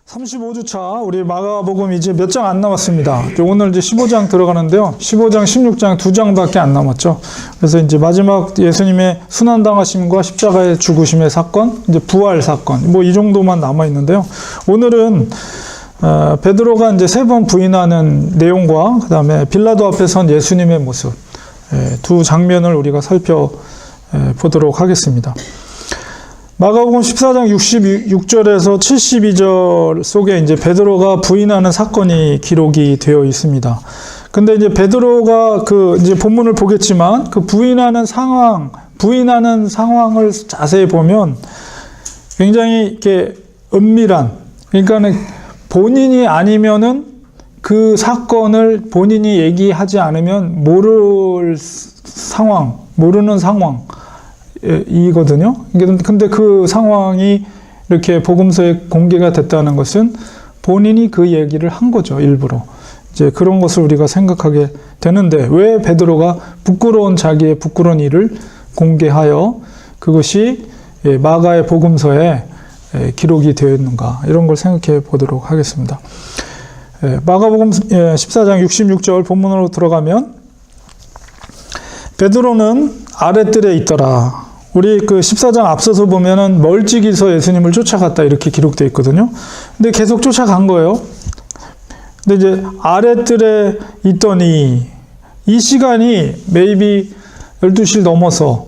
35주차 우리 마가복음 이제 몇 장 안 남았습니다. 오늘 이제 15장 들어가는데요. 15장, 16장 2장밖에 안 남았죠. 그래서 이제 마지막 예수님의 순환당하심과 십자가의 죽으심의 사건, 이제 부활 사건, 뭐 이 정도만 남아 있는데요. 오늘은 베드로가 이제 3번 부인하는 내용과 그다음에 빌라도 앞에 선 예수님의 모습, 두 장면을 우리가 살펴보도록 하겠습니다. 마가복음 14장 66절에서 72절 속에 이제 베드로가 부인하는 사건이 기록이 되어 있습니다. 근데 이제 베드로가 이제 본문을 보겠지만 그 부인하는 상황을 자세히 보면 굉장히 이렇게 은밀한, 그러니까는 본인이 아니면은 그 사건을 본인이 얘기하지 않으면 모르는 상황. 이거든요. 근데 그 상황이 이렇게 복음서에 공개가 됐다는 것은 본인이 그 얘기를 한 거죠, 일부러. 이제 그런 것을 우리가 생각하게 되는데, 왜 베드로가 자기의 부끄러운 일을 공개하여 그것이 마가의 복음서에 기록이 되어 있는가, 이런 걸 생각해 보도록 하겠습니다. 마가복음 14장 66절 본문으로 들어가면, 베드로는 아랫뜰에 있더라. 우리 14장 앞서서 보면은 멀찍이서 예수님을 쫓아갔다 이렇게 기록되어 있거든요. 근데 계속 쫓아간 거예요. 근데 이제 아랫뜰에 있더니 이 시간이 maybe 12시를 넘어서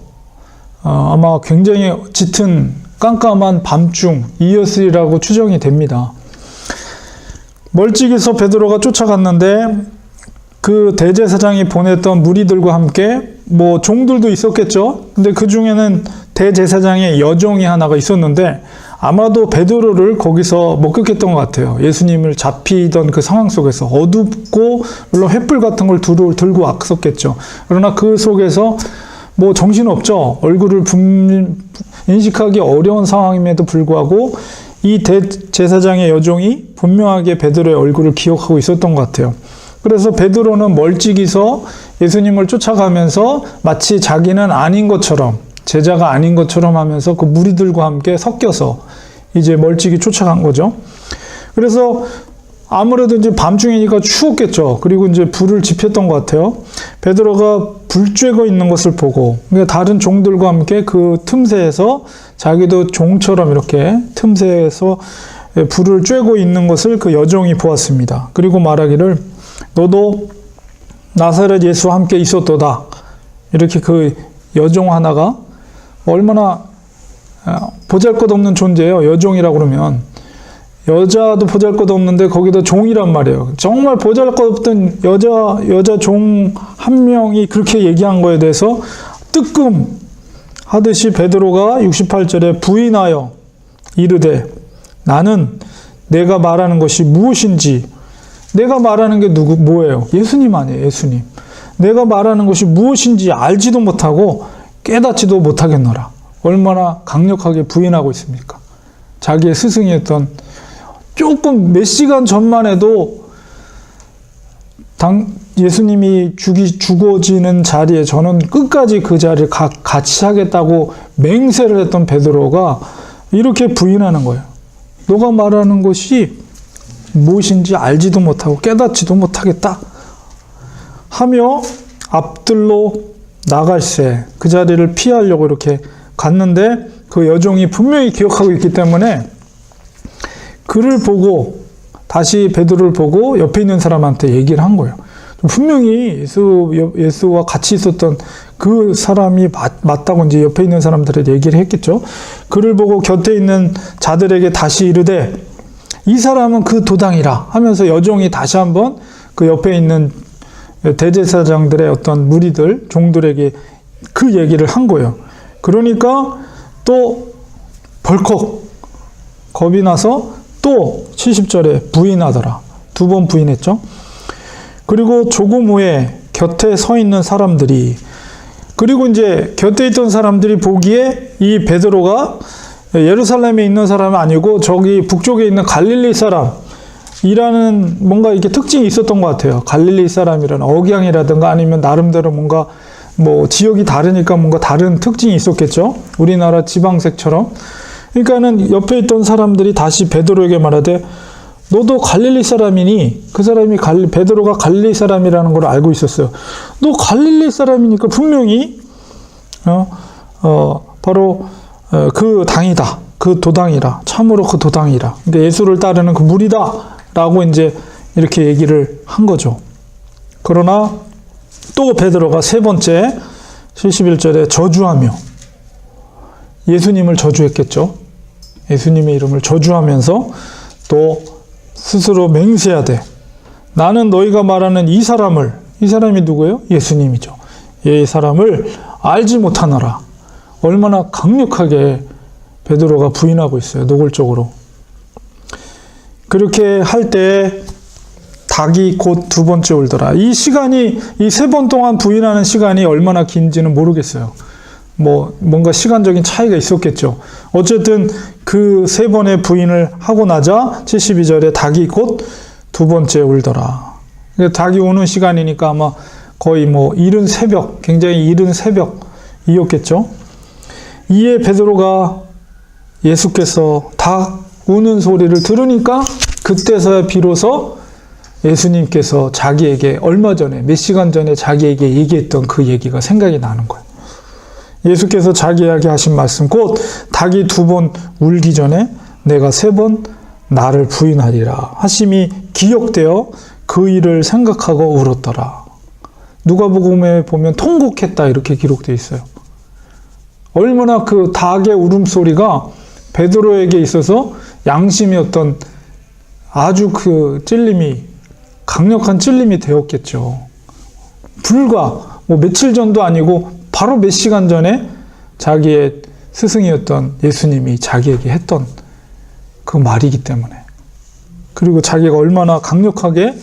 아마 굉장히 짙은 깜깜한 밤중이었으리라고 추정이 됩니다. 멀찍이서 베드로가 쫓아갔는데 그 대제사장이 보냈던 무리들과 함께 뭐 종들도 있었겠죠. 근데 그 중에는 대제사장의 여종이 하나가 있었는데 아마도 베드로를 거기서 목격했던 것 같아요. 예수님을 잡히던 그 상황 속에서 어둡고 물론 횃불 같은 걸 들고 왔었겠죠. 그러나 그 속에서 뭐 정신없죠. 얼굴을 인식하기 어려운 상황임에도 불구하고 이 대제사장의 여종이 분명하게 베드로의 얼굴을 기억하고 있었던 것 같아요. 그래서 베드로는 멀찍이서 예수님을 쫓아가면서 마치 자기는 아닌 것처럼, 제자가 아닌 것처럼 하면서 그 무리들과 함께 섞여서 이제 멀찍이 쫓아간 거죠. 그래서 아무래도 이제 밤중이니까 추웠겠죠. 그리고 이제 불을 지폈던 것 같아요. 베드로가 불 쬐고 있는 것을 보고, 그러니까 다른 종들과 함께 그 틈새에서 자기도 종처럼 이렇게 틈새에서 불을 쬐고 있는 것을 그 여종이 보았습니다. 그리고 말하기를 너도 나사렛 예수와 함께 있었도다. 이렇게 그 여종 하나가 얼마나 보잘것없는 존재예요. 여종이라고 그러면 여자도 보잘것없는데 거기다 종이란 말이에요. 정말 보잘것없던 여자 종 한 명이 그렇게 얘기한 거에 대해서 뜨끔하듯이 베드로가 68절에 부인하여 이르되 나는 내가 말하는 것이 무엇인지, 내가 말하는 게 뭐예요? 예수님 아니에요, 예수님. 내가 말하는 것이 무엇인지 알지도 못하고 깨닫지도 못하겠노라. 얼마나 강력하게 부인하고 있습니까? 자기의 스승이었던, 조금 몇 시간 전만 해도 예수님이 죽어지는 자리에 저는 끝까지 그 자리를 같이 하겠다고 맹세를 했던 베드로가 이렇게 부인하는 거예요. 너가 말하는 것이 무엇인지 알지도 못하고 깨닫지도 못하겠다 하며 앞들로 나갈새 그 자리를 피하려고 이렇게 갔는데 그 여종이 분명히 기억하고 있기 때문에 그를 보고 다시 베드로를 보고 옆에 있는 사람한테 얘기를 한 거예요. 분명히 예수와 같이 있었던 그 사람이 맞다고 이제 옆에 있는 사람들에게 얘기를 했겠죠. 그를 보고 곁에 있는 자들에게 다시 이르되 이 사람은 그 도당이라 하면서 여종이 다시 한번 그 옆에 있는 대제사장들의 어떤 무리들, 종들에게 그 얘기를 한 거예요. 그러니까 또 벌컥 겁이 나서 또 70절에 부인하더라. 2번 부인했죠. 그리고 조금 후에 곁에 서 있는 사람들이, 그리고 이제 곁에 있던 사람들이 보기에 이 베드로가 예루살렘에 있는 사람은 아니고 저기 북쪽에 있는 갈릴리 사람이라는 뭔가 이렇게 특징이 있었던 것 같아요. 갈릴리 사람이라는 억양이라든가 아니면 나름대로 뭔가 뭐 지역이 다르니까 뭔가 다른 특징이 있었겠죠. 우리나라 지방색처럼. 그러니까는 옆에 있던 사람들이 다시 베드로에게 말하되 너도 갈릴리 사람이니? 그 사람이 베드로가 갈릴리 사람이라는 걸 알고 있었어요. 너 갈릴리 사람이니까 분명히 바로 그 당이다. 그 도당이라. 참으로 그 도당이라. 그러니까 예수를 따르는 그 무리다라고 이제 이렇게 얘기를 한 거죠. 그러나 또 베드로가 세 번째 71절에 저주하며 예수님을 저주했겠죠. 예수님의 이름을 저주하면서 또 스스로 맹세하되 나는 너희가 말하는 이 사람이 누구예요? 예수님이죠. 이 사람을 알지 못하노라. 얼마나 강력하게 베드로가 부인하고 있어요. 노골적으로. 그렇게 할 때 닭이 곧 두 번째 울더라. 이 시간이 이 세 번 동안 부인하는 시간이 얼마나 긴지는 모르겠어요. 뭔가 시간적인 차이가 있었겠죠. 어쨌든 그 세 번의 부인을 하고 나자 72절에 닭이 곧 두 번째 울더라. 닭이 우는 시간이니까 아마 거의 이른 새벽, 굉장히 이른 새벽이었겠죠. 이에 베드로가 예수께서 닭 우는 소리를 들으니까 그때서야 비로소 예수님께서 자기에게 얼마 전에 몇 시간 전에 자기에게 얘기했던 그 얘기가 생각이 나는 거예요. 예수께서 자기에게 하신 말씀 곧 닭이 두 번 울기 전에 내가 세 번 나를 부인하리라 하심이 기억되어 그 일을 생각하고 울었더라. 누가복음에 보면 통곡했다 이렇게 기록되어 있어요. 얼마나 그 닭의 울음소리가 베드로에게 있어서 양심의 어떤 아주 그 찔림이 강력한 찔림이 되었겠죠. 불과 며칠 전도 아니고 바로 몇 시간 전에 자기의 스승이었던 예수님이 자기에게 했던 그 말이기 때문에 그리고 자기가 얼마나 강력하게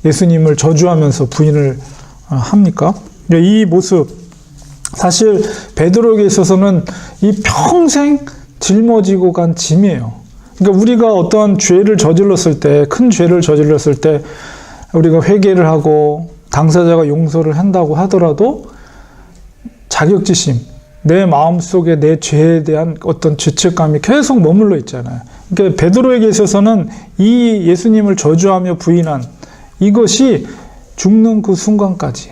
예수님을 저주하면서 부인을 합니까? 이 모습 사실 베드로에게 있어서는 이 평생 짊어지고 간 짐이에요. 그러니까 우리가 어떤 죄를 저질렀을 때, 큰 죄를 저질렀을 때 우리가 회개를 하고 당사자가 용서를 한다고 하더라도 자격지심, 내 마음속에 내 죄에 대한 어떤 죄책감이 계속 머물러 있잖아요. 그러니까 베드로에게 있어서는 이 예수님을 저주하며 부인한 이것이 죽는 그 순간까지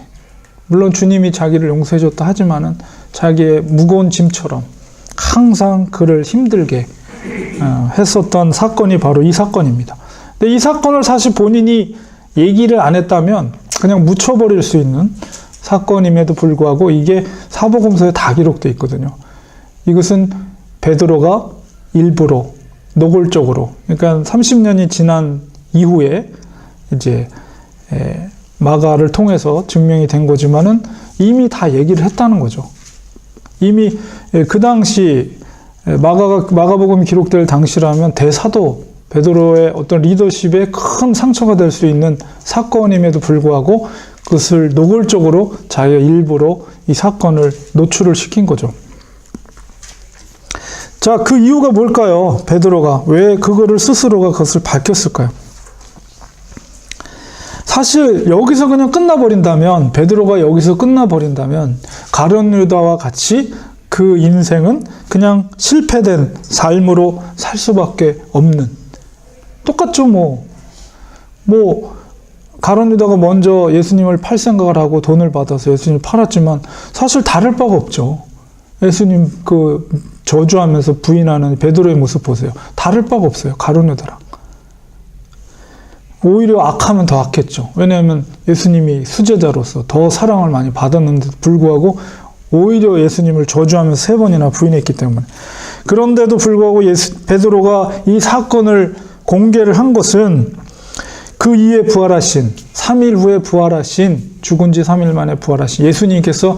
물론 주님이 자기를 용서해 줬다 하지만은 자기의 무거운 짐처럼 항상 그를 힘들게 했었던 사건이 바로 이 사건입니다. 근데 이 사건을 사실 본인이 얘기를 안 했다면 그냥 묻혀버릴 수 있는 사건임에도 불구하고 이게 사복음서에 다 기록되어 있거든요. 이것은 베드로가 일부러 노골적으로 그러니까 30년이 지난 이후에 이제 마가를 통해서 증명이 된 거지만은 이미 다 얘기를 했다는 거죠. 이미 그 당시 마가복음이 기록될 당시라면 대사도 베드로의 어떤 리더십에 큰 상처가 될 수 있는 사건임에도 불구하고 그것을 노골적으로 자기가 일부러 이 사건을 노출을 시킨 거죠. 자, 그 이유가 뭘까요? 베드로가 왜 그거를 스스로가 그것을 밝혔을까요? 사실 여기서 그냥 끝나버린다면 베드로가 여기서 끝나버린다면 가룟 유다와 같이 그 인생은 그냥 실패된 삶으로 살 수밖에 없는 똑같죠. 가룟 유다가 먼저 예수님을 팔 생각을 하고 돈을 받아서 예수님을 팔았지만 사실 다를 바가 없죠. 예수님 그 저주하면서 부인하는 베드로의 모습 보세요. 다를 바가 없어요. 가룟 유다랑. 오히려 악하면 더 악했죠. 왜냐하면 예수님이 수제자로서 더 사랑을 많이 받았는데도 불구하고 오히려 예수님을 저주하면서 세 번이나 부인했기 때문에. 그런데도 불구하고 베드로가 이 사건을 공개를 한 것은 그 이에 부활하신 3일 후에 부활하신 죽은 지 3일 만에 부활하신 예수님께서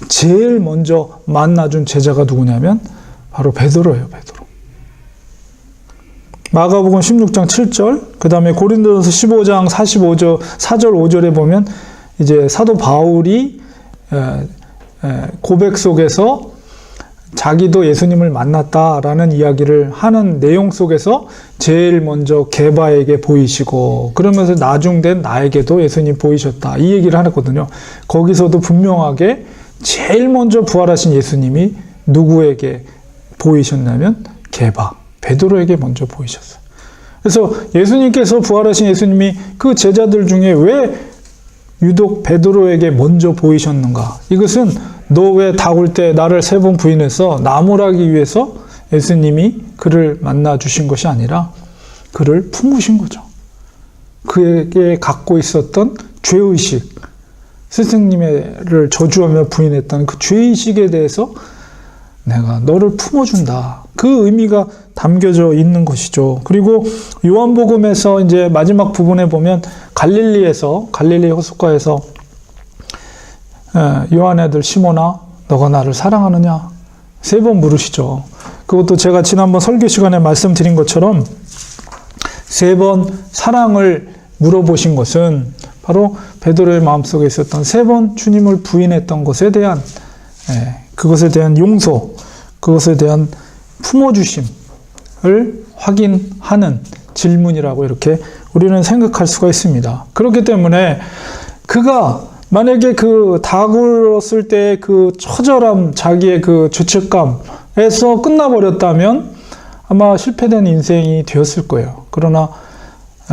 제일 먼저 만나준 제자가 누구냐면 바로 베드로예요. 베드로. 마가복음 16장 7절, 그 다음에 고린도전서 15장 45절, 4절 5절에 보면 이제 사도 바울이 고백 속에서 자기도 예수님을 만났다라는 이야기를 하는 내용 속에서 제일 먼저 게바에게 보이시고 그러면서 나중된 나에게도 예수님 보이셨다 이 얘기를 하거든요. 거기서도 분명하게 제일 먼저 부활하신 예수님이 누구에게 보이셨냐면 게바 베드로에게 먼저 보이셨어요. 그래서 예수님께서 부활하신 예수님이 그 제자들 중에 왜 유독 베드로에게 먼저 보이셨는가? 이것은 너 왜 다굴 때 나를 3번 부인해서 나무라기 위해서 예수님이 그를 만나 주신 것이 아니라 그를 품으신 거죠. 그에게 갖고 있었던 죄의식, 스승님을 저주하며 부인했던 그 죄의식에 대해서 내가 너를 품어준다. 그 의미가 담겨져 있는 것이죠. 그리고 요한복음에서 이제 마지막 부분에 보면 갈릴리 호숫가에서 요한의 아들 시몬아, 너가 나를 사랑하느냐? 3번 물으시죠. 그것도 제가 지난번 설교 시간에 말씀드린 것처럼 3번 사랑을 물어보신 것은 바로 베드로의 마음속에 있었던 3번 주님을 부인했던 것에 대한 그것에 대한 용서, 그것에 대한 품어주심을 확인하는 질문이라고 이렇게 우리는 생각할 수가 있습니다. 그렇기 때문에 그가 만약에 그 다굴었을 때 그 처절함, 자기의 그 죄책감에서 끝나버렸다면 아마 실패된 인생이 되었을 거예요. 그러나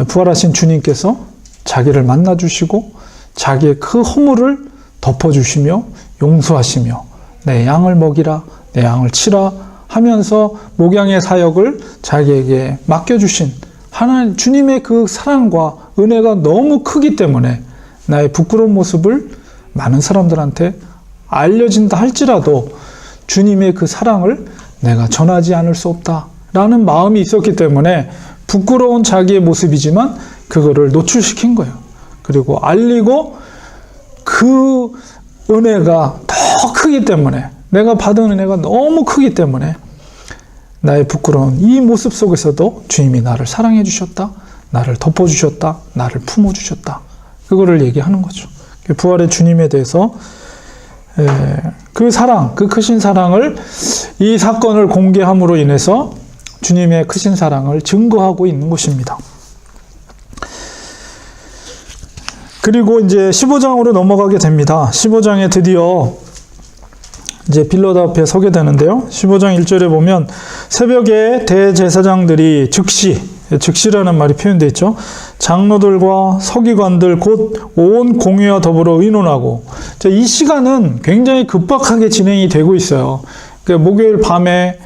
부활하신 주님께서 자기를 만나주시고 자기의 그 허물을 덮어주시며 용서하시며 내 양을 먹이라, 내 양을 치라 하면서 목양의 사역을 자기에게 맡겨주신 하나님 주님의 그 사랑과 은혜가 너무 크기 때문에 나의 부끄러운 모습을 많은 사람들한테 알려진다 할지라도 주님의 그 사랑을 내가 전하지 않을 수 없다라는 마음이 있었기 때문에 부끄러운 자기의 모습이지만 그거를 노출시킨 거예요. 그리고 알리고 그 은혜가 더 크기 때문에 내가 받은 은혜가 너무 크기 때문에 나의 부끄러운 이 모습 속에서도 주님이 나를 사랑해 주셨다. 나를 덮어주셨다. 나를 품어주셨다. 그거를 얘기하는 거죠. 부활의 주님에 대해서 그 사랑, 그 크신 사랑을 이 사건을 공개함으로 인해서 주님의 크신 사랑을 증거하고 있는 것입니다. 그리고 이제 15장으로 넘어가게 됩니다. 15장에 드디어 이제 빌라도 앞에 서게 되는데요. 15장 1절에 보면 새벽에 대제사장들이 즉시라는 말이 표현되어 있죠. 장로들과 서기관들 곧 온 공회와 더불어 의논하고 이 시간은 굉장히 급박하게 진행이 되고 있어요. 그러니까 목요일 밤에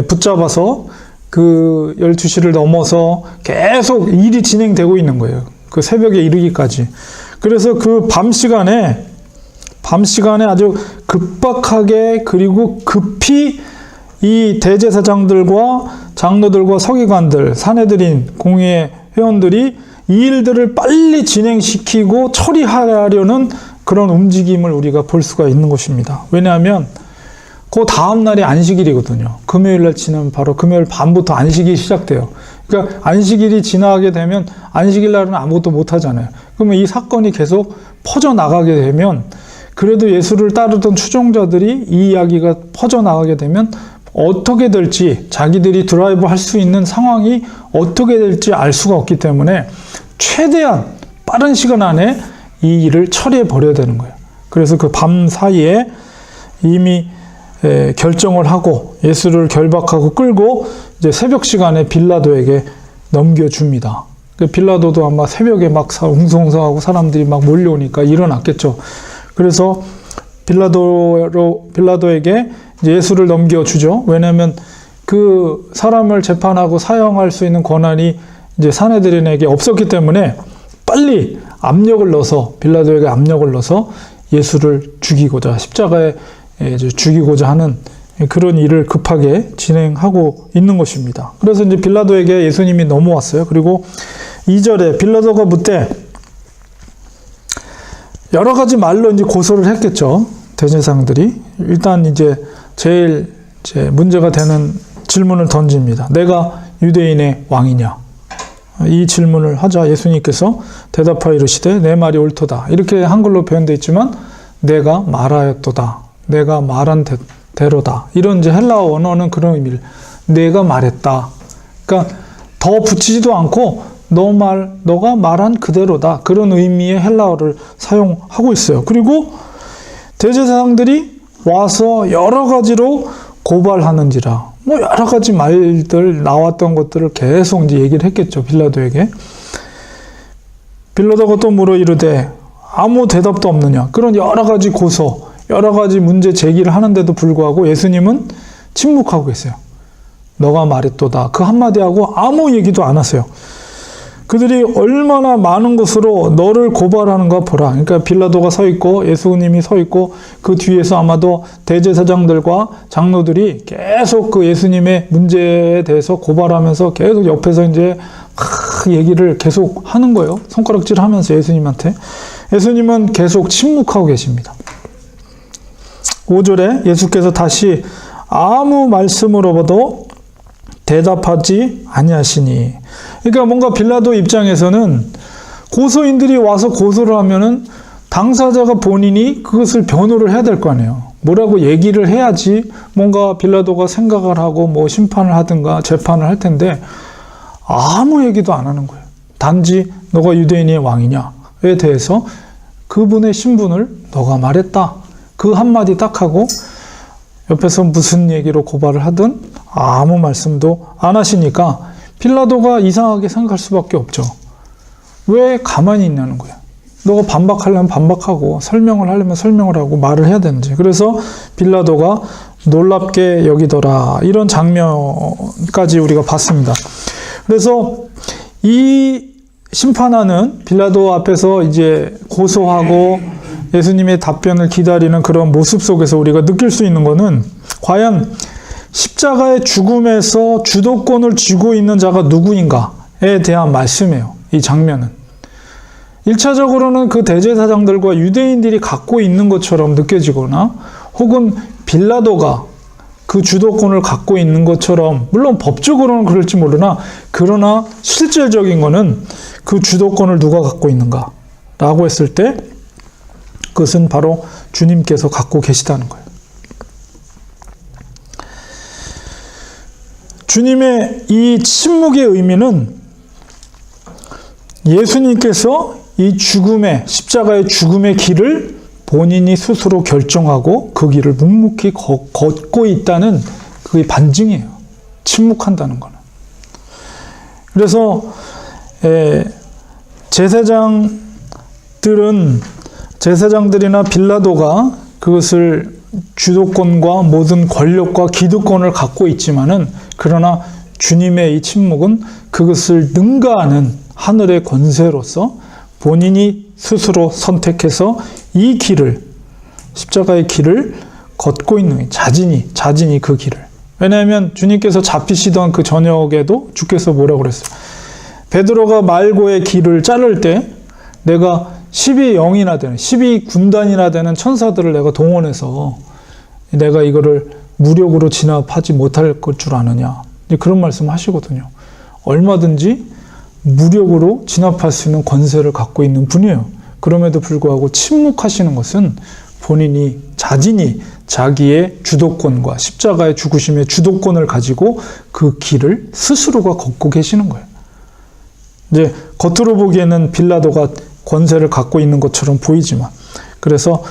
붙잡아서 그 12시를 넘어서 계속 일이 진행되고 있는 거예요. 그 새벽에 이르기까지. 그래서 그 밤 시간에 아주 급박하게 그리고 급히 이 대제사장들과 장로들과 서기관들, 사내들인 공회 회원들이 이 일들을 빨리 진행시키고 처리하려는 그런 움직임을 우리가 볼 수가 있는 것입니다. 왜냐하면 그 다음 날이 안식일이거든요. 금요일 날 지나면 바로 금요일 밤부터 안식일이 시작돼요. 그러니까 안식일이 지나게 되면 안식일 날은 아무것도 못 하잖아요. 그러면 이 사건이 계속 퍼져나가게 되면 그래도 예수를 따르던 추종자들이 이 이야기가 퍼져나가게 되면 어떻게 될지 자기들이 드라이브 할 수 있는 상황이 어떻게 될지 알 수가 없기 때문에 최대한 빠른 시간 안에 이 일을 처리해 버려야 되는 거예요. 그래서 그 밤 사이에 이미 결정을 하고 예수를 결박하고 끌고 이제 새벽 시간에 빌라도에게 넘겨줍니다. 빌라도도 아마 새벽에 막 웅성웅성하고 사람들이 막 몰려오니까 일어났겠죠. 그래서 빌라도에게 이제 예수를 넘겨주죠. 왜냐하면 그 사람을 재판하고 사형할 수 있는 권한이 이제 사내들인에게 없었기 때문에 빨리 빌라도에게 압력을 넣어서 예수를 죽이고자 십자가에 죽이고자 하는 그런 일을 급하게 진행하고 있는 것입니다. 그래서 이제 빌라도에게 예수님이 넘어왔어요. 그리고 2절에 빌라도가 묻되 여러 가지 말로 이제 고소를 했겠죠. 대제사장들이 일단 이제 제일 문제가 되는 질문을 던집니다. 내가 유대인의 왕이냐? 이 질문을 하자 예수님께서 대답하여 이르시되 내 말이 옳도다. 이렇게 한글로 표현되어 있지만 내가 말하였도다. 내가 말한 대로다. 이런 이제 헬라어 원어는 그런 의미를 내가 말했다. 그러니까 더 붙이지도 않고 너가 말한 그대로다. 그런 의미의 헬라어를 사용하고 있어요. 그리고 대제사장들이 와서 여러 가지로 고발하는지라 뭐 여러 가지 말들 나왔던 것들을 계속 이제 얘기를 했겠죠. 빌라도에게. 빌라도가 또 물어 이르되 아무 대답도 없느냐. 그런 여러 가지 고소, 여러 가지 문제 제기를 하는데도 불구하고 예수님은 침묵하고 계세요. 너가 말했도다. 그 한마디 하고 아무 얘기도 안 하세요. 그들이 얼마나 많은 것으로 너를 고발하는가 보라. 그러니까 빌라도가 서 있고 예수님이 서 있고 그 뒤에서 아마도 대제사장들과 장로들이 계속 그 예수님의 문제에 대해서 고발하면서 계속 옆에서 이제 얘기를 계속 하는 거예요. 손가락질 하면서 예수님한테. 예수님은 계속 침묵하고 계십니다. 5절에 예수께서 다시 아무 말씀으로도 대답하지 아니하시니. 그러니까 뭔가 빌라도 입장에서는 고소인들이 와서 고소를 하면은 당사자가 본인이 그것을 변호를 해야 될 거 아니에요. 뭐라고 얘기를 해야지 뭔가 빌라도가 생각을 하고 뭐 심판을 하든가 재판을 할 텐데 아무 얘기도 안 하는 거예요. 단지 너가 유대인의 왕이냐에 대해서 그분의 신분을 너가 말했다. 그 한마디 딱 하고 옆에서 무슨 얘기로 고발을 하든 아무 말씀도 안 하시니까 빌라도가 이상하게 생각할 수밖에 없죠. 왜 가만히 있냐는 거야. 너가 반박하려면 반박하고 설명을 하려면 설명을 하고 말을 해야 되는지. 그래서 빌라도가 놀랍게 여기더라. 이런 장면까지 우리가 봤습니다. 그래서 이 심판하는 빌라도 앞에서 이제 고소하고 예수님의 답변을 기다리는 그런 모습 속에서 우리가 느낄 수 있는 것은 과연 십자가의 죽음에서 주도권을 쥐고 있는 자가 누구인가에 대한 말씀이에요. 이 장면은. 1차적으로는 그 대제사장들과 유대인들이 갖고 있는 것처럼 느껴지거나 혹은 빌라도가 그 주도권을 갖고 있는 것처럼, 물론 법적으로는 그럴지 모르나 그러나 실질적인 거는 그 주도권을 누가 갖고 있는가 라고 했을 때 그것은 바로 주님께서 갖고 계시다는 거예요. 주님의 이 침묵의 의미는 예수님께서 이 죽음의, 십자가의 죽음의 길을 본인이 스스로 결정하고 그 길을 묵묵히 걷고 있다는 그게 반증이에요. 침묵한다는 거는. 그래서 제사장들이나 빌라도가 그것을 주도권과 모든 권력과 기득권을 갖고 있지만은 그러나 주님의 이 침묵은 그것을 능가하는 하늘의 권세로서 본인이 스스로 선택해서 이 길을, 십자가의 길을 걷고 있는, 자진이 그 길을. 왜냐하면 주님께서 잡히시던 그 저녁에도 주께서 뭐라고 그랬어요? 베드로가 말고의 길을 자를 때 내가 12영이나 되는, 12군단이나 되는 천사들을 내가 동원해서 내가 이거를 무력으로 진압하지 못할 것 줄 아느냐. 그런 말씀 하시거든요. 얼마든지 무력으로 진압할 수 있는 권세를 갖고 있는 분이에요. 그럼에도 불구하고 침묵하시는 것은 본인이 자진이 자기의 주도권과 십자가의 죽으심의 주도권을 가지고 그 길을 스스로가 걷고 계시는 거예요. 이제 겉으로 보기에는 빌라도가 권세를 갖고 있는 것처럼 보이지만, 그래서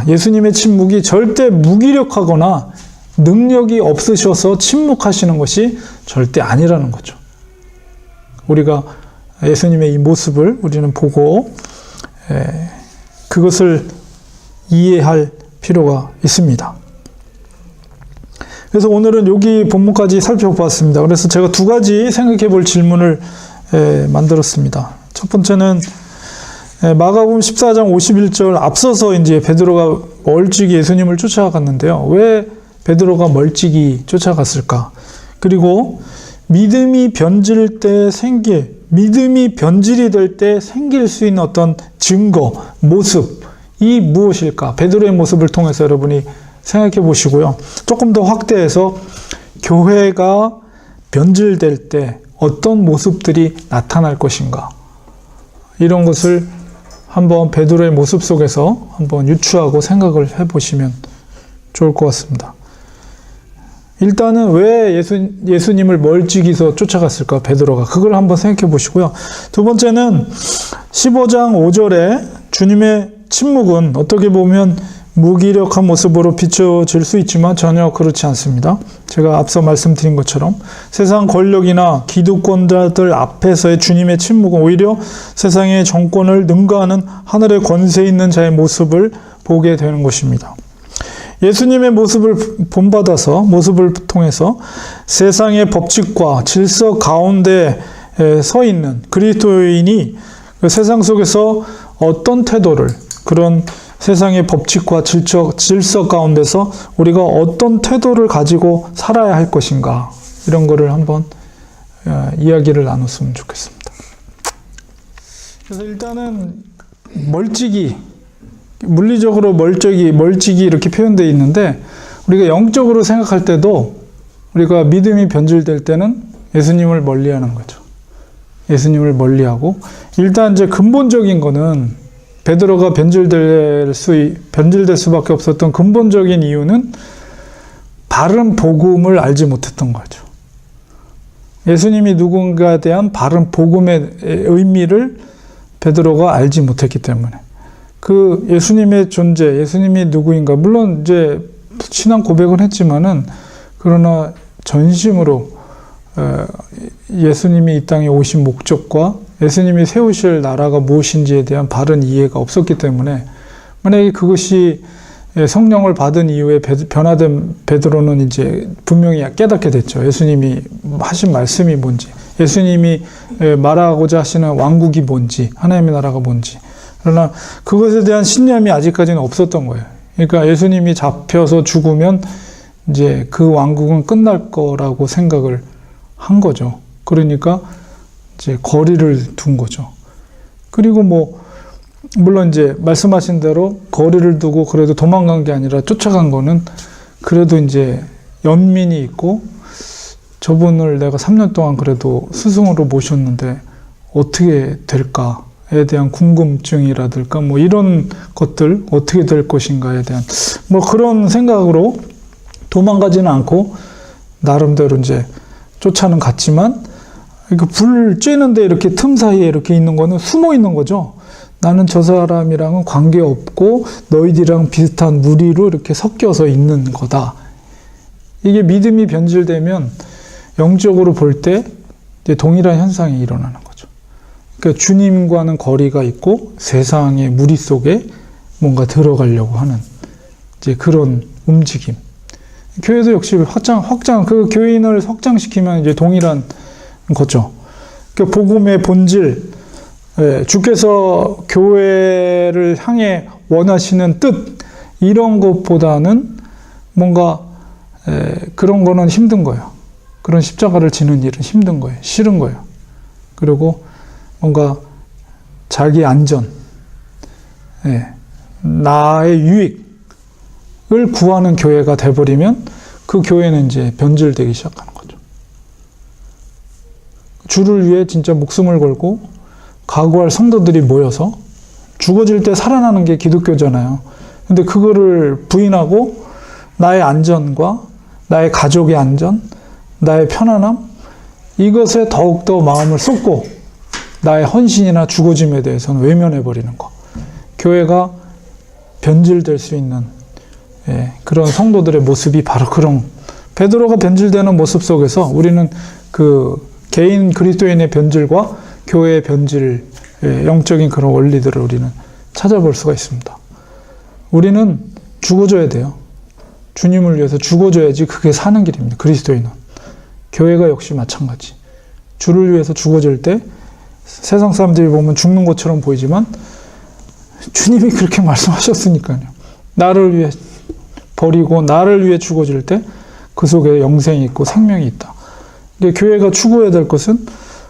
예수님의 침묵이 절대 무기력하거나 능력이 없으셔서 침묵하시는 것이 절대 아니라는 거죠. 우리가 예수님의 이 모습을 우리는 보고 그것을 이해할 필요가 있습니다. 그래서 오늘은 여기 본문까지 살펴보았습니다. 그래서 제가 두 가지 생각해 볼 질문을 만들었습니다. 첫 번째는 마가복음 14장 51절 앞서서 이제 베드로가 멀찍이 예수님을 쫓아갔는데요. 왜 베드로가 멀찍이 쫓아갔을까? 그리고 믿음이 변질이 될 때 생길 수 있는 어떤 증거, 모습이 무엇일까? 베드로의 모습을 통해서 여러분이 생각해 보시고요. 조금 더 확대해서 교회가 변질될 때 어떤 모습들이 나타날 것인가? 이런 것을 한번 베드로의 모습 속에서 한번 유추하고 생각을 해보시면 좋을 것 같습니다. 일단은 왜 예수님을 멀찍이서 쫓아갔을까, 베드로가. 그걸 한번 생각해 보시고요. 두 번째는 15장 5절에 주님의 침묵은 어떻게 보면 무기력한 모습으로 비춰질 수 있지만 전혀 그렇지 않습니다. 제가 앞서 말씀드린 것처럼 세상 권력이나 기득권자들 앞에서의 주님의 침묵은 오히려 세상의 정권을 능가하는 하늘의 권세 있는 자의 모습을 보게 되는 것입니다. 예수님의 모습을 본받아서 모습을 통해서 세상의 법칙과 질서 가운데 서 있는 그리스도인이 그 세상 속에서 어떤 태도를, 그런 세상의 법칙과 질서 가운데서 우리가 어떤 태도를 가지고 살아야 할 것인가, 이런 거를 한번 이야기를 나눴으면 좋겠습니다. 그래서 일단은 멀찍이, 물리적으로 멀찍이 이렇게 표현되어 있는데, 우리가 영적으로 생각할 때도 우리가 믿음이 변질될 때는 예수님을 멀리하는 거죠. 예수님을 멀리하고, 일단 이제 근본적인 거는 베드로가 변질될 수밖에 없었던 근본적인 이유는 바른 복음을 알지 못했던 거죠. 예수님이 누군가에 대한 바른 복음의 의미를 베드로가 알지 못했기 때문에, 그 예수님의 존재, 예수님이 누구인가, 물론 이제 신앙 고백은 했지만은, 그러나 전심으로 예수님이 이 땅에 오신 목적과 예수님이 세우실 나라가 무엇인지에 대한 바른 이해가 없었기 때문에, 만약에 그것이 성령을 받은 이후에 변화된 베드로는 이제 분명히 깨닫게 됐죠. 예수님이 하신 말씀이 뭔지, 예수님이 말하고자 하시는 왕국이 뭔지, 하나님의 나라가 뭔지. 그러나 그것에 대한 신념이 아직까지는 없었던 거예요. 그러니까 예수님이 잡혀서 죽으면 이제 그 왕국은 끝날 거라고 생각을 한 거죠. 그러니까 이제 거리를 둔 거죠. 그리고 물론 이제 말씀하신 대로 거리를 두고 그래도 도망간 게 아니라 쫓아간 거는, 그래도 이제 연민이 있고, 저분을 내가 3년 동안 그래도 스승으로 모셨는데 어떻게 될까에 대한 궁금증이라든가 이런 것들, 어떻게 될 것인가에 대한 그런 생각으로 도망가지는 않고 나름대로 이제 쫓아는 갔지만, 불 쬐는데 이렇게 틈 사이에 이렇게 있는 거는 숨어 있는 거죠. 나는 저 사람이랑은 관계없고 너희들이랑 비슷한 무리로 이렇게 섞여서 있는 거다. 이게 믿음이 변질되면 영적으로 볼 때 이제 동일한 현상이 일어나는 거죠. 그러니까 주님과는 거리가 있고 세상의 무리 속에 뭔가 들어가려고 하는 이제 그런 움직임. 교회도 역시 확장, 그 교인을 확장시키면 이제 동일한 거죠. 그러니까 복음의 본질, 주께서 교회를 향해 원하시는 뜻, 이런 것보다는 뭔가 그런 거는 힘든 거예요. 그런 십자가를 지는 일은 힘든 거예요. 싫은 거예요. 그리고 뭔가 자기 안전, 나의 유익을 구하는 교회가 돼버리면 그 교회는 이제 변질되기 시작하는 거죠. 주를 위해 진짜 목숨을 걸고 각오할 성도들이 모여서 죽어질 때 살아나는 게 기독교잖아요. 근데 그거를 부인하고 나의 안전과 나의 가족의 안전, 나의 편안함, 이것에 더욱더 마음을 쏟고 나의 헌신이나 죽어짐에 대해서는 외면해버리는 거. 교회가 변질될 수 있는 그런 성도들의 모습이 바로 그런, 베드로가 변질되는 모습 속에서 우리는 그 개인 그리스도인의 변질과 교회의 변질, 영적인 그런 원리들을 우리는 찾아볼 수가 있습니다. 우리는 죽어줘야 돼요. 주님을 위해서 죽어줘야지 그게 사는 길입니다. 그리스도인은. 교회가 역시 마찬가지. 주를 위해서 죽어질 때 세상 사람들이 보면 죽는 것처럼 보이지만 주님이 그렇게 말씀하셨으니까요. 나를 위해 버리고 나를 위해 죽어질 때 그 속에 영생이 있고 생명이 있다. 교회가 추구해야 될 것은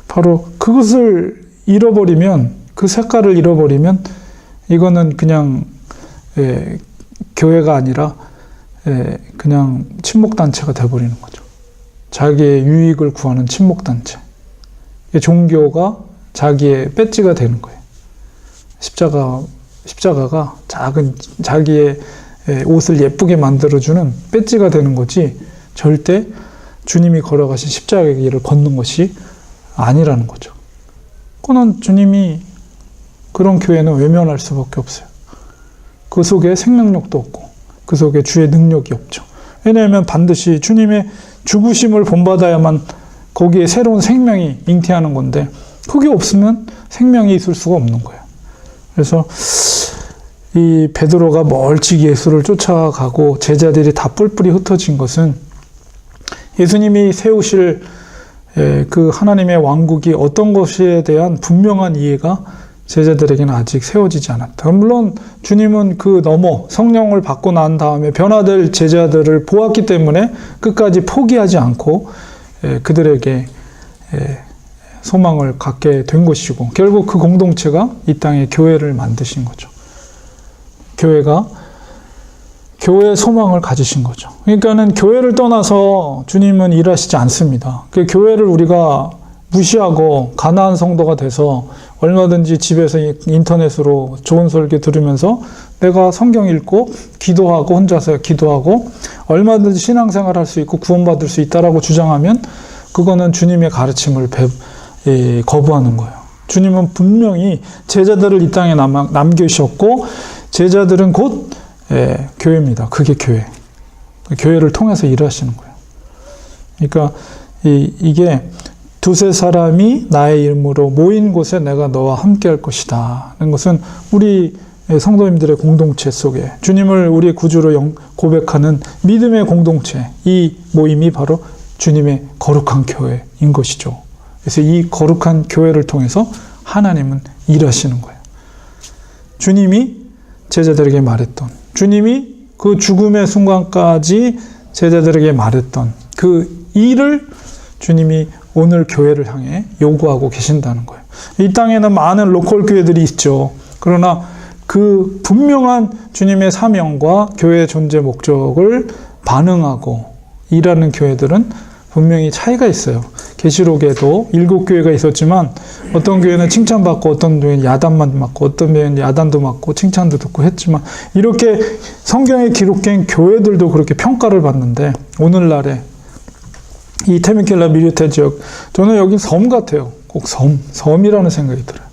바로 그것을 잃어버리면, 그 색깔을 잃어버리면 이거는 그냥 교회가 아니라 그냥 친목단체가 돼버리는 거죠. 자기의 유익을 구하는 친목단체. 종교가 자기의 배지가 되는 거예요. 십자가가 작은 자기의 옷을 예쁘게 만들어주는 배지가 되는 거지, 절대 주님이 걸어가신 십자가의 길을 걷는 것이 아니라는 거죠. 그건 주님이 그런 교회는 외면할 수밖에 없어요. 그 속에 생명력도 없고 그 속에 주의 능력이 없죠. 왜냐하면 반드시 주님의 죽으심을 본받아야만 거기에 새로운 생명이 잉태하는 건데 그게 없으면 생명이 있을 수가 없는 거예요. 그래서 이 베드로가 멀찍이 예수를 쫓아가고 제자들이 다 뿔뿔이 흩어진 것은 예수님이 세우실 그 하나님의 왕국이 어떤 것에 대한 분명한 이해가 제자들에게는 아직 세워지지 않았다. 물론 주님은 그 너머 성령을 받고 난 다음에 변화될 제자들을 보았기 때문에 끝까지 포기하지 않고 그들에게 소망을 갖게 된 것이고 결국 그 공동체가 이 땅에 교회를 만드신 거죠. 교회가 교회의 소망을 가지신 거죠. 그러니까는 교회를 떠나서 주님은 일하시지 않습니다. 그 교회를 우리가 무시하고 가나안 성도가 돼서 얼마든지 집에서 인터넷으로 좋은 설교 들으면서 내가 성경 읽고 기도하고 혼자서 기도하고 얼마든지 신앙생활 할 수 있고 구원받을 수 있다라고 주장하면 그거는 주님의 가르침을 거부하는 거예요. 주님은 분명히 제자들을 이 땅에 남기셨고 제자들은 곧 교회입니다. 그게 교회. 교회를 통해서 일하시는 거예요. 그러니까 이게 두세 사람이 나의 이름으로 모인 곳에 내가 너와 함께 할 것이다. 하는 것은 우리 성도님들의 공동체 속에 주님을 우리의 구주로 고백하는 믿음의 공동체, 이 모임이 바로 주님의 거룩한 교회인 것이죠. 그래서 이 거룩한 교회를 통해서 하나님은 일하시는 거예요. 주님이 제자들에게 말했던, 주님이 그 죽음의 순간까지 제자들에게 말했던 그 일을 주님이 오늘 교회를 향해 요구하고 계신다는 거예요. 이 땅에는 많은 로컬 교회들이 있죠. 그러나 그 분명한 주님의 사명과 교회의 존재 목적을 반응하고 일하는 교회들은 분명히 차이가 있어요. 계시록에도 7교회가 있었지만 어떤 교회는 칭찬받고 어떤 교회는 야단만 맞고 어떤 교회는 야단도 맞고 칭찬도 듣고 했지만 이렇게 성경에 기록된 교회들도 그렇게 평가를 받는데 오늘날에 이 테미킬라 미르테 지역, 저는 여기 섬 같아요. 꼭 섬이라는 생각이 들어요.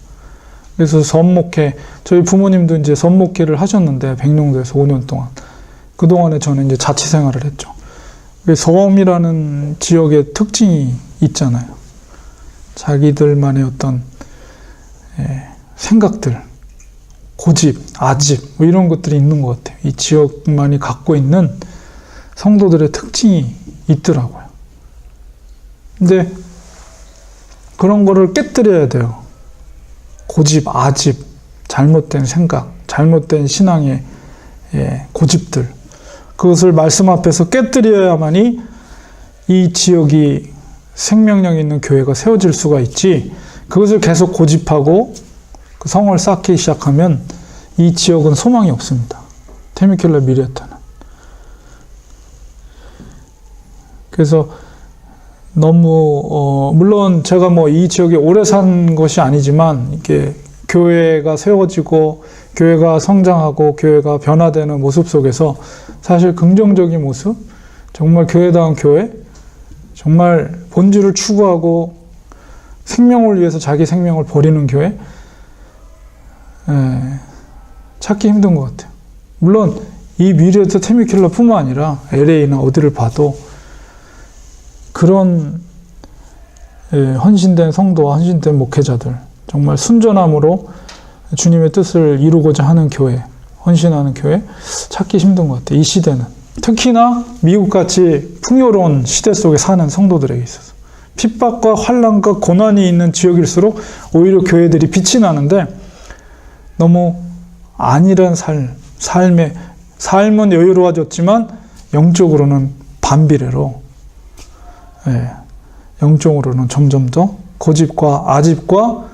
그래서 섬 목회, 저희 부모님도 이제 섬 목회를 하셨는데 백령도에서 5년 동안. 그동안에 저는 이제 자취 생활을 했죠. 섬이라는 지역의 특징이 있잖아요. 자기들만의 어떤 생각들, 고집, 아집, 뭐 이런 것들이 있는 것 같아요. 이 지역만이 갖고 있는 성도들의 특징이 있더라고요. 근데 그런 거를 깨뜨려야 돼요. 고집, 아집, 잘못된 생각, 잘못된 신앙의 고집들. 그것을 말씀 앞에서 깨뜨려야만이 이 지역이 생명력 있는 교회가 세워질 수가 있지, 그것을 계속 고집하고 그 성을 쌓기 시작하면 이 지역은 소망이 없습니다. 테미킬라 미르테는. 그래서 너무 물론 제가 뭐 이 지역에 오래 산 것이 아니지만 이렇게 교회가 세워지고 교회가 성장하고 교회가 변화되는 모습 속에서 사실 긍정적인 모습, 정말 교회다운 교회, 정말 본질을 추구하고 생명을 위해서 자기 생명을 버리는 교회, 찾기 힘든 것 같아요. 물론 이 미르테 테미킬라뿐만 아니라 LA나 어디를 봐도 그런 헌신된 성도와 헌신된 목회자들, 정말 순전함으로 주님의 뜻을 이루고자 하는 교회, 헌신하는 교회 찾기 힘든 것 같아요. 이 시대는. 특히나 미국같이 풍요로운 시대 속에 사는 성도들에게 있어서. 핍박과 환난과 고난이 있는 지역일수록 오히려 교회들이 빛이 나는데 너무 안일한 삶은 여유로워졌지만 영적으로는 반비례로 영적으로는 점점 더 고집과 아집과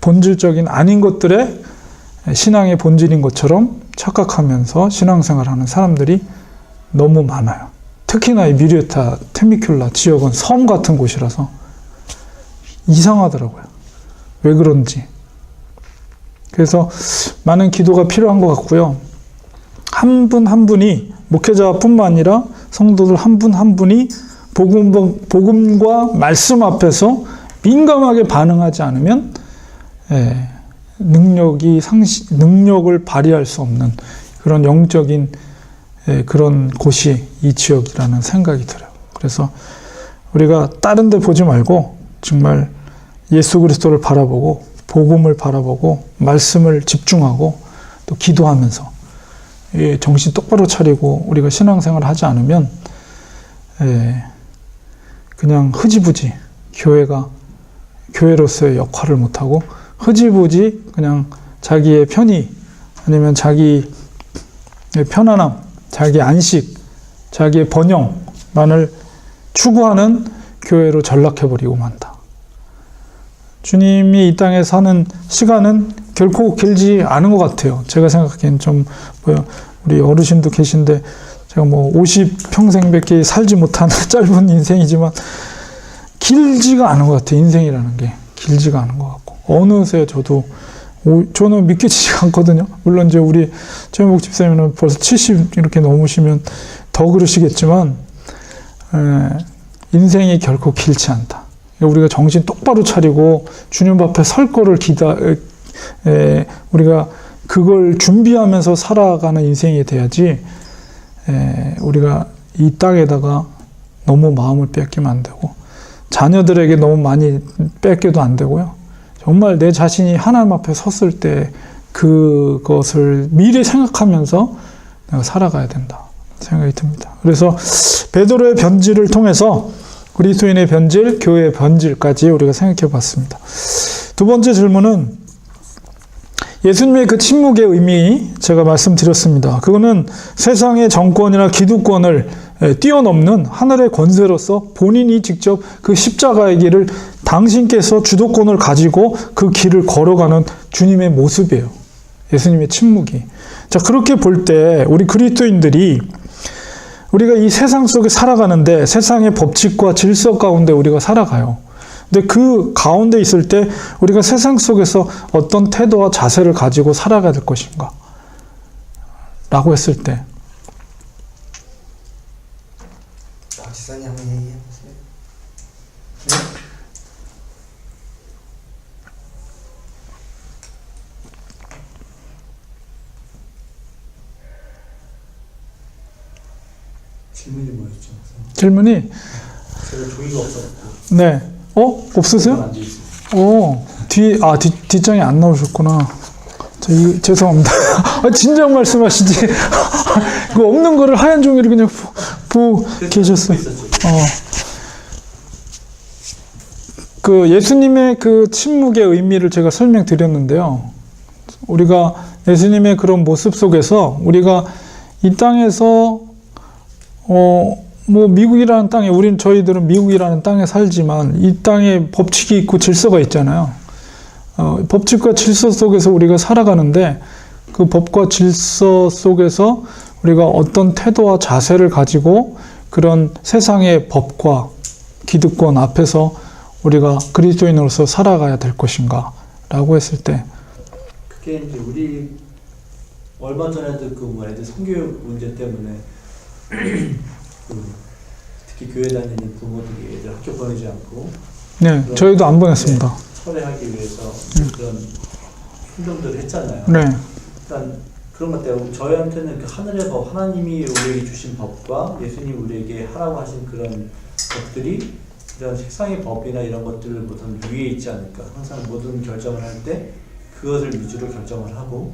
본질적인 아닌 것들의 신앙의 본질인 것처럼 착각하면서 신앙생활하는 사람들이 너무 많아요. 특히나 이 미르테 테미킬라 지역은 섬 같은 곳이라서 이상하더라고요. 왜 그런지. 그래서 많은 기도가 필요한 것 같고요. 한 분 한 분이, 목회자뿐만 아니라 성도들 한 분 한 분이 복음과 말씀 앞에서 민감하게 반응하지 않으면 능력을 발휘할 수 없는 그런 영적인 그런 곳이 이 지역이라는 생각이 들어요. 그래서 우리가 다른 데 보지 말고 정말 예수 그리스도를 바라보고 복음을 바라보고 말씀을 집중하고 또 기도하면서 정신 똑바로 차리고 우리가 신앙생활을 하지 않으면 그냥 흐지부지 교회로서의 역할을 못하고 흐지부지 그냥 자기의 편의 아니면 자기의 편안함, 자기의 안식, 자기의 번영만을 추구하는 교회로 전락해버리고 만다. 주님이 이 땅에 사는 시간은 결코 길지 않은 것 같아요. 제가 생각하기엔 우리 어르신도 계신데 제가 50평생밖에 살지 못한 짧은 인생이지만 길지가 않은 것 같아요. 인생이라는 게 길지가 않은 것 같고 어느새 저는 믿겨지지가 않거든요. 물론 이제 우리 최현복 집사님은 벌써 70 이렇게 넘으시면 더 그러시겠지만 인생이 결코 길지 않다. 우리가 정신 똑바로 차리고 주님 앞에 설 거를 우리가 그걸 준비하면서 살아가는 인생이 돼야지 우리가 이 땅에다가 너무 마음을 뺏기면 안 되고 자녀들에게 너무 많이 뺏겨도 안 되고요. 정말 내 자신이 하나님 앞에 섰을 때 그것을 미리 생각하면서 내가 살아가야 된다 생각이 듭니다. 그래서 베드로의 변질을 통해서 그리스도인의 변질, 교회의 변질까지 우리가 생각해 봤습니다. 두 번째 질문은 예수님의 그 침묵의 의미 제가 말씀드렸습니다. 그거는 세상의 정권이나 기득권을 뛰어넘는 하늘의 권세로서 본인이 직접 그 십자가의 길을 당신께서 주도권을 가지고 그 길을 걸어가는 주님의 모습이에요. 예수님의 침묵이. 자, 그렇게 볼 때 우리 그리스도인들이 우리가 이 세상 속에 살아가는데 세상의 법칙과 질서 가운데 우리가 살아가요. 근데 그 가운데 있을 때 우리가 세상 속에서 어떤 태도와 자세를 가지고 살아가야 될 것인가? 라고 했을 때 박지사님 한번 얘기해 보세요. 질문이 뭐였죠? 질문이 제가 종이가 없었고. 네. 없으세요? 뒷장이 안 나오셨구나. 죄송합니다. 진작 말씀하시지. 그 없는 거를 하얀 종이를 그냥 보고 계셨어요. 그 예수님의 그 침묵의 의미를 제가 설명드렸는데요. 우리가 예수님의 그런 모습 속에서 우리가 이 땅에서 미국이라는 땅에, 저희들은 미국이라는 땅에 살지만 이 땅에 법칙이 있고 질서가 있잖아요. 법칙과 질서 속에서 우리가 살아가는데 그 법과 질서 속에서 우리가 어떤 태도와 자세를 가지고 그런 세상의 법과 기득권 앞에서 우리가 그리스도인으로서 살아가야 될 것인가 라고 했을 때 그게 이제 우리 얼마 전에도 애들 성교육 문제 때문에 특히 교회 다니는 부모들이 애들 학교 보내지 않고 저희도 안 보냈습니다. 철회하기 위해서 그런 행동들을 했잖아요. 일단 그런 것 때문에 저희한테는 그 하늘의 법, 하나님이 우리에게 주신 법과 예수님 우리에게 하라고 하신 그런 것들이 이런 세상의 법이나 이런 것들보다는 위에 있지 않을까. 항상 모든 결정을 할 때 그것을 위주로 결정을 하고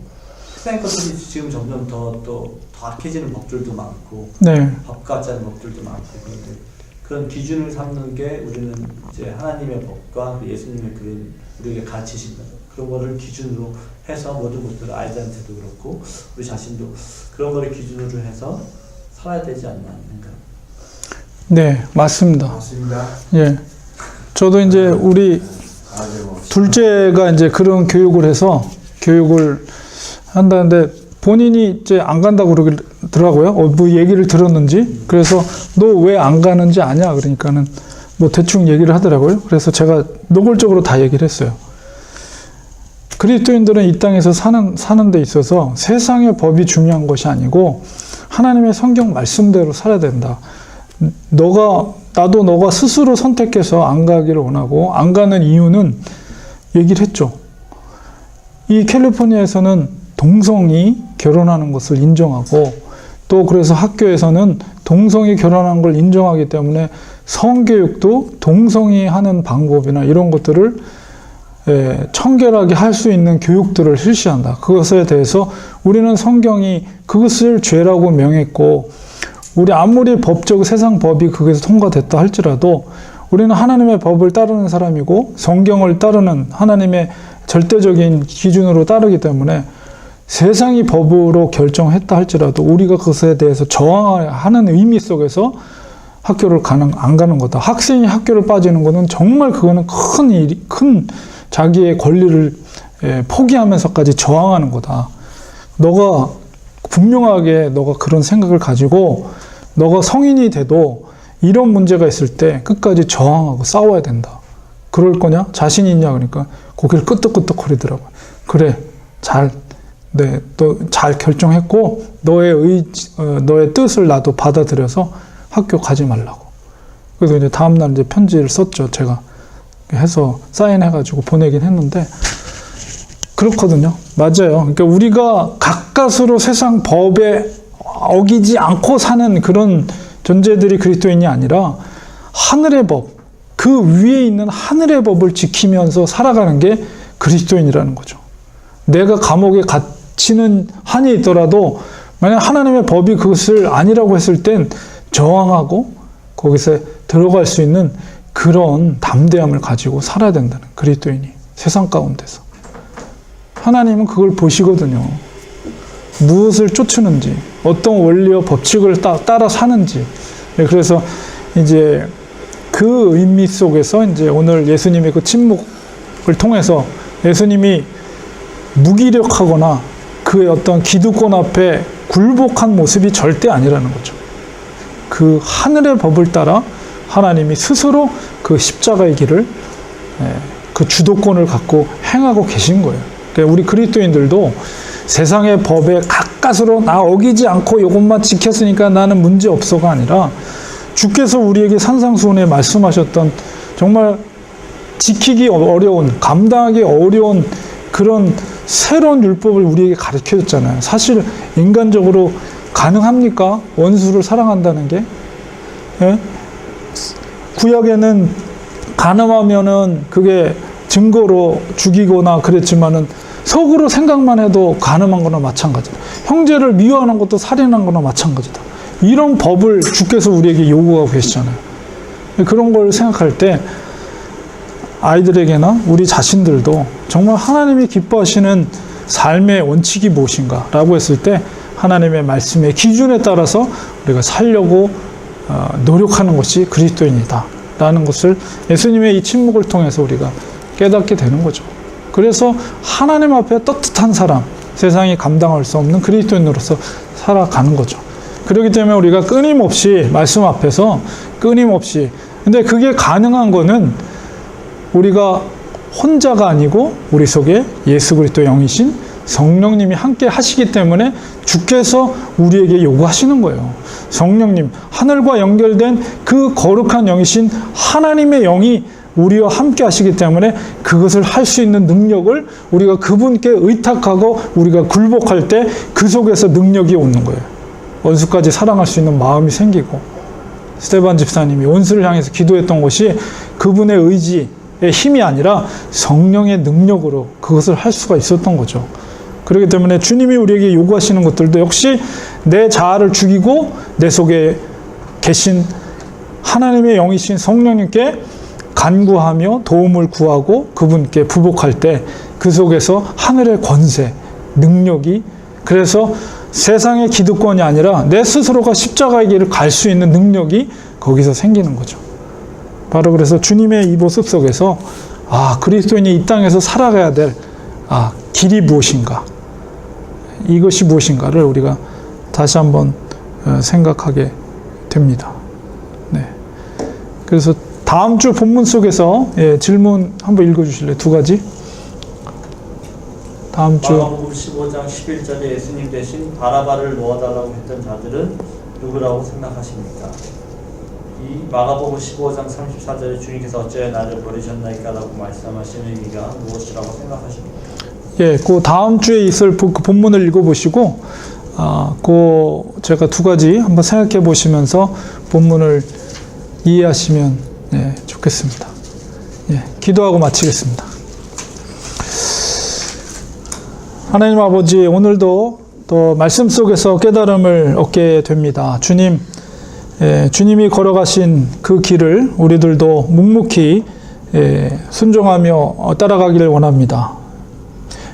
세상의 것들이 지금 점점 더 악해지는 법들도 많고 법 같지 않은 법들도 많고 그런데 그런 기준을 삼는 게 우리는 이제 하나님의 법과 예수님의 그런 우리에게 가르치신 그런 거를 기준으로 해서 모든 것들을 아이들한테도 그렇고 우리 자신도 그런 거를 기준으로 해서 살아야 되지 않나 생각. 네, 맞습니다. 예, 저도 이제 우리 둘째가 이제 그런 교육을 해서 교육을 한다는데 본인이 이제 안 간다고 그러더라고요. 뭐 얘기를 들었는지. 그래서 너 왜 안 가는지 아냐? 그러니까는 뭐 대충 얘기를 하더라고요. 그래서 제가 노골적으로 다 얘기를 했어요. 그리스도인들은 이 땅에서 사는 데 있어서 세상의 법이 중요한 것이 아니고 하나님의 성경 말씀대로 살아야 된다. 너가 스스로 선택해서 안 가기를 원하고 안 가는 이유는 얘기를 했죠. 이 캘리포니아에서는 동성이 결혼하는 것을 인정하고 또 그래서 학교에서는 동성이 결혼하는 걸 인정하기 때문에 성교육도 동성이 하는 방법이나 이런 것들을 청결하게 할 수 있는 교육들을 실시한다. 그것에 대해서 우리는 성경이 그것을 죄라고 명했고 우리 아무리 법적 세상 법이 거기서 통과됐다 할지라도 우리는 하나님의 법을 따르는 사람이고 성경을 따르는 하나님의 절대적인 기준으로 따르기 때문에 세상이 법으로 결정했다 할지라도 우리가 그것에 대해서 저항하는 의미 속에서 학교를 안 가는 거다. 학생이 학교를 빠지는 것은 정말 그거는 큰 자기의 권리를 포기하면서까지 저항하는 거다. 너가 분명하게 너가 그런 생각을 가지고 너가 성인이 돼도 이런 문제가 있을 때 끝까지 저항하고 싸워야 된다. 그럴 거냐? 자신 있냐? 그러니까 고개를 끄덕끄덕거리더라고요. 그래, 또 잘 결정했고 너의 뜻을 나도 받아들여서 학교 가지 말라고. 그래서 이제 다음날 이제 편지를 썼죠. 제가 해서 사인해가지고 보내긴 했는데 그렇거든요. 맞아요. 그러니까 우리가 가까스로 세상 법에 어기지 않고 사는 그런 존재들이 그리스도인이 아니라 하늘의 법, 그 위에 있는 하늘의 법을 지키면서 살아가는 게 그리스도인이라는 거죠. 내가 감옥에 갇히는 한이 있더라도 만약 하나님의 법이 그것을 아니라고 했을 땐 저항하고 거기서 들어갈 수 있는 그런 담대함을 가지고 살아야 된다는 그리스도인이 세상 가운데서. 하나님은 그걸 보시거든요. 무엇을 쫓으는지, 어떤 원리와 법칙을 따라 사는지. 그래서 이제 그 의미 속에서 이제 오늘 예수님의 그 침묵을 통해서 예수님이 무기력하거나 그의 어떤 기득권 앞에 굴복한 모습이 절대 아니라는 거죠. 그 하늘의 법을 따라 하나님이 스스로 그 십자가의 길을 그 주도권을 갖고 행하고 계신 거예요. 그러니까 우리 그리스도인들도 세상의 법에 가까스로 나 어기지 않고 이것만 지켰으니까 나는 문제 없어가 아니라 주께서 우리에게 산상수훈에 말씀하셨던 정말 지키기 어려운, 감당하기 어려운 그런 새로운 율법을 우리에게 가르쳐줬잖아요. 사실 인간적으로 가능합니까? 원수를 사랑한다는 게? 예? 구약에는 간음하면은 그게 증거로 죽이거나 그랬지만은 속으로 생각만 해도 간음한 거나 마찬가지다. 형제를 미워하는 것도 살인한 거나 마찬가지다. 이런 법을 주께서 우리에게 요구하고 계시잖아요. 그런 걸 생각할 때 아이들에게나 우리 자신들도 정말 하나님이 기뻐하시는 삶의 원칙이 무엇인가 라고 했을 때 하나님의 말씀의 기준에 따라서 우리가 살려고 노력하는 것이 그리스도인이다 라는 것을 예수님의 이 침묵을 통해서 우리가 깨닫게 되는 거죠. 그래서 하나님 앞에 떳떳한 사람, 세상이 감당할 수 없는 그리스도인으로서 살아가는 거죠. 그렇기 때문에 우리가 끊임없이 말씀 앞에서 끊임없이, 근데 그게 가능한 거는 우리가 혼자가 아니고 우리 속에 예수 그리스도 영이신 성령님이 함께 하시기 때문에 주께서 우리에게 요구하시는 거예요. 성령님, 하늘과 연결된 그 거룩한 영이신 하나님의 영이 우리와 함께 하시기 때문에 그것을 할 수 있는 능력을 우리가 그분께 의탁하고 우리가 굴복할 때 그 속에서 능력이 오는 거예요. 원수까지 사랑할 수 있는 마음이 생기고, 스테반 집사님이 원수를 향해서 기도했던 것이 그분의 의지의 힘이 아니라 성령의 능력으로 그것을 할 수가 있었던 거죠. 그렇기 때문에 주님이 우리에게 요구하시는 것들도 역시 내 자아를 죽이고 내 속에 계신 하나님의 영이신 성령님께 간구하며 도움을 구하고 그분께 부복할 때 그 속에서 하늘의 권세, 능력이, 그래서 세상의 기득권이 아니라 내 스스로가 십자가의 길을 갈 수 있는 능력이 거기서 생기는 거죠. 바로 그래서 주님의 이 모습 속에서 그리스도인이 이 땅에서 살아가야 될 길이 무엇인가, 이것이 무엇인가를 우리가 다시 한번 생각하게 됩니다. 네. 그래서 다음 주 본문 속에서 질문 한번 읽어주실래요? 두 가지. 다음 주. 마가복음 15장 11절에 예수님 대신 바라바를 놓아달라고 했던 자들은 누구라고 생각하십니까? 이 마가복음 15장 34절에 주님께서 어찌하여 나를 버리셨나이까 라고 말씀하시는 의미가 무엇이라고 생각하십니까? 예, 그 다음 주에 있을 그 본문을 읽어보시고, 그 제가 두 가지 한번 생각해 보시면서 본문을 이해하시면 좋겠습니다. 예, 기도하고 마치겠습니다. 하나님 아버지, 오늘도 또 말씀 속에서 깨달음을 얻게 됩니다. 주님이 걸어가신 그 길을 우리들도 묵묵히 순종하며 따라가기를 원합니다.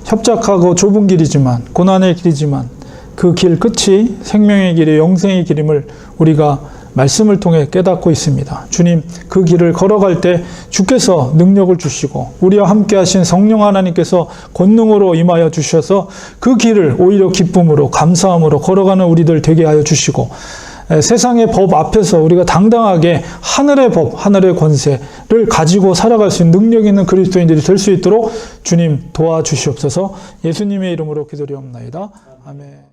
협착하고 좁은 길이지만, 고난의 길이지만 그 길 끝이 생명의 길이 영생의 길임을 우리가 말씀을 통해 깨닫고 있습니다. 주님, 그 길을 걸어갈 때 주께서 능력을 주시고 우리와 함께 하신 성령 하나님께서 권능으로 임하여 주셔서 그 길을 오히려 기쁨으로 감사함으로 걸어가는 우리들 되게 하여 주시고, 세상의 법 앞에서 우리가 당당하게 하늘의 법, 하늘의 권세를 가지고 살아갈 수 있는 능력 있는 그리스도인들이 될 수 있도록 주님 도와주시옵소서. 예수님의 이름으로 기도드리옵나이다. 아멘.